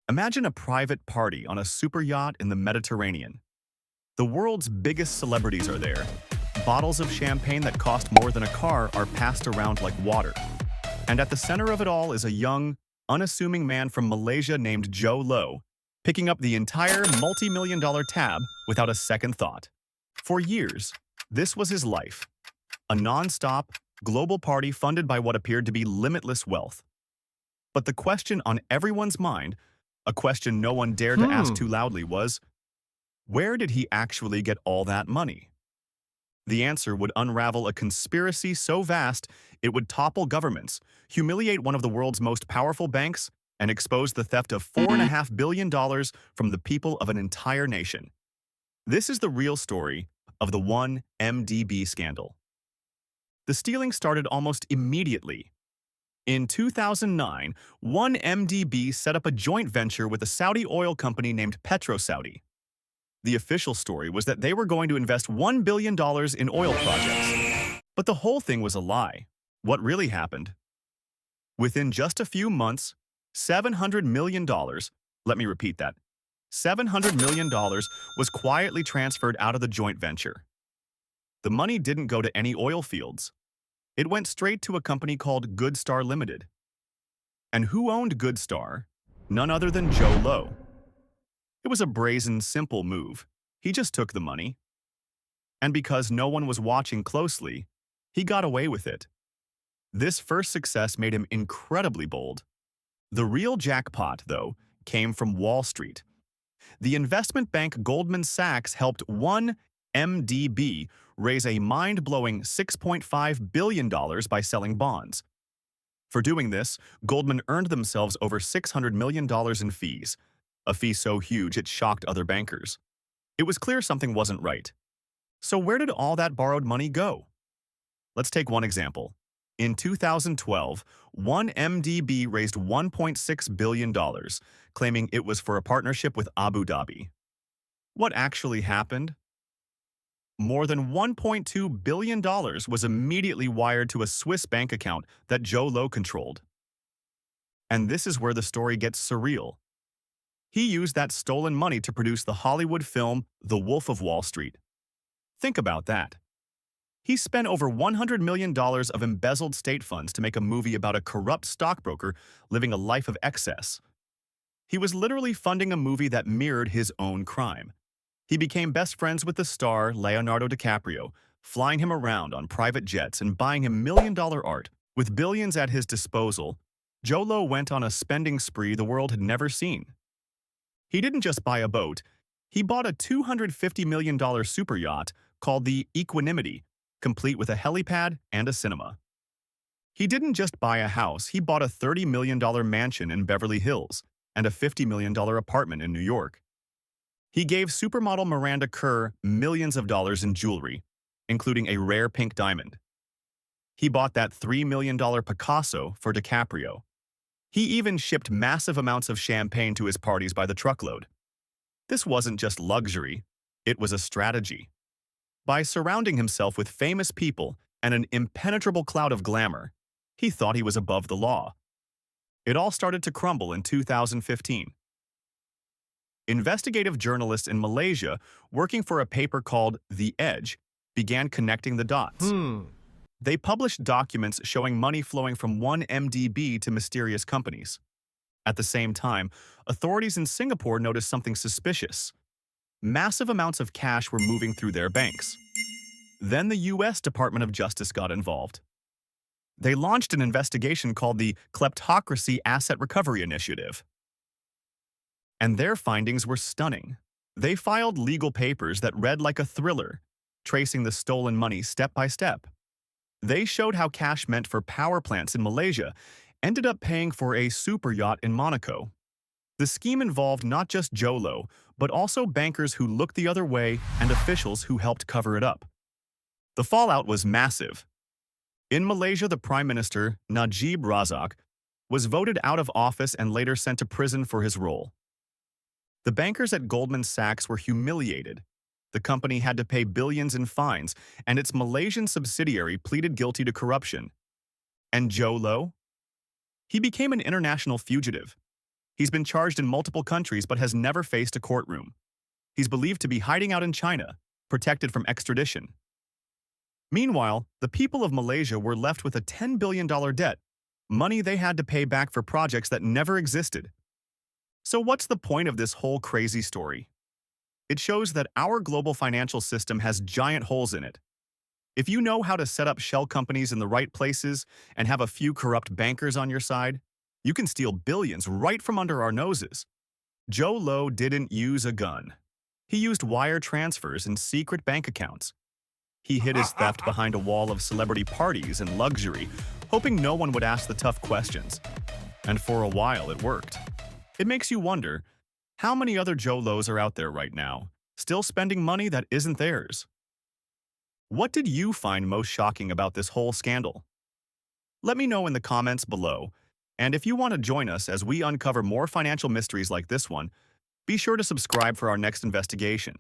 Imagine a private party on a super yacht in the Mediterranean. The world's biggest celebrities are there. Bottles of champagne that cost more than a car are passed around like water. And at the center of it all is a young, unassuming man from Malaysia named Joe Low, picking up the entire multi-million-dollar tab without a second thought. For years, this was his life. A non-stop, global party funded by what appeared to be limitless wealth. But the question on everyone's mind, a question no one dared to ask too loudly, was, where did he actually get all that money? The answer would unravel a conspiracy so vast it would topple governments, humiliate one of the world's most powerful banks, and expose the theft of $4.5 billion from the people of an entire nation. This is the real story of the 1MDB scandal. The stealing started almost immediately. In 2009, 1MDB set up a joint venture with a Saudi oil company named PetroSaudi. The official story was that they were going to invest $1 billion in oil projects. But the whole thing was a lie. What really happened? Within just a few months, $700 million, let me repeat that, $700 million was quietly transferred out of the joint venture. The money didn't go to any oil fields. It went straight to a company called Goodstar Limited. And who owned Goodstar? None other than Joe Low. It was a brazen, simple move. He just took the money. And because no one was watching closely, he got away with it. This first success made him incredibly bold. The real jackpot, though, came from Wall Street. The investment bank Goldman Sachs helped 1MDB raise a mind-blowing $6.5 billion by selling bonds. For doing this, Goldman earned themselves over $600 million in fees, a fee so huge it shocked other bankers. It was clear something wasn't right. So where did all that borrowed money go? Let's take one example. In 2012, 1MDB raised $1.6 billion, claiming it was for a partnership with Abu Dhabi. What actually happened? More than $1.2 billion was immediately wired to a Swiss bank account that Joe Low controlled. And this is where the story gets surreal. He used that stolen money to produce the Hollywood film The Wolf of Wall Street. Think about that. He spent over $100 million of embezzled state funds to make a movie about a corrupt stockbroker living a life of excess. He was literally funding a movie that mirrored his own crime. He became best friends with the star Leonardo DiCaprio, flying him around on private jets and buying him million-dollar art. With billions at his disposal, Joe Low went on a spending spree the world had never seen. He didn't just buy a boat, he bought a $250 million super yacht called the Equanimity, complete with a helipad and a cinema. He didn't just buy a house, he bought a $30 million mansion in Beverly Hills and a $50 million apartment in New York. He gave supermodel Miranda Kerr millions of dollars in jewelry, including a rare pink diamond. He bought that $3 million Picasso for DiCaprio. He even shipped massive amounts of champagne to his parties by the truckload. This wasn't just luxury, it was a strategy. By surrounding himself with famous people and an impenetrable cloud of glamour, he thought he was above the law. It all started to crumble in 2015. Investigative journalists in Malaysia, working for a paper called The Edge, began connecting the dots. They published documents showing money flowing from 1MDB to mysterious companies. At the same time, authorities in Singapore noticed something suspicious. Massive amounts of cash were moving through their banks. Then the U.S. Department of Justice got involved. They launched an investigation called the Kleptocracy Asset Recovery Initiative. And their findings were stunning. They filed legal papers that read like a thriller, tracing the stolen money step by step. They showed how cash meant for power plants in Malaysia ended up paying for a super yacht in Monaco. The scheme involved not just Joe Low, but also bankers who looked the other way and officials who helped cover it up. The fallout was massive. In Malaysia, the Prime Minister, Najib Razak, was voted out of office and later sent to prison for his role. The bankers at Goldman Sachs were humiliated. The company had to pay billions in fines, and its Malaysian subsidiary pleaded guilty to corruption. And Joe Low? He became an international fugitive. He's been charged in multiple countries but has never faced a courtroom. He's believed to be hiding out in China, protected from extradition. Meanwhile, the people of Malaysia were left with a $10 billion debt, money they had to pay back for projects that never existed. So what's the point of this whole crazy story? It shows that our global financial system has giant holes in it. If you know how to set up shell companies in the right places and have a few corrupt bankers on your side, you can steal billions right from under our noses. Joe Low didn't use a gun. He used wire transfers and secret bank accounts. He hid his theft behind a wall of celebrity parties and luxury, hoping no one would ask the tough questions. And for a while, it worked. It makes you wonder, how many other Joe Lows are out there right now, still spending money that isn't theirs? What did you find most shocking about this whole scandal? Let me know in the comments below, and if you want to join us as we uncover more financial mysteries like this one, be sure to subscribe for our next investigation.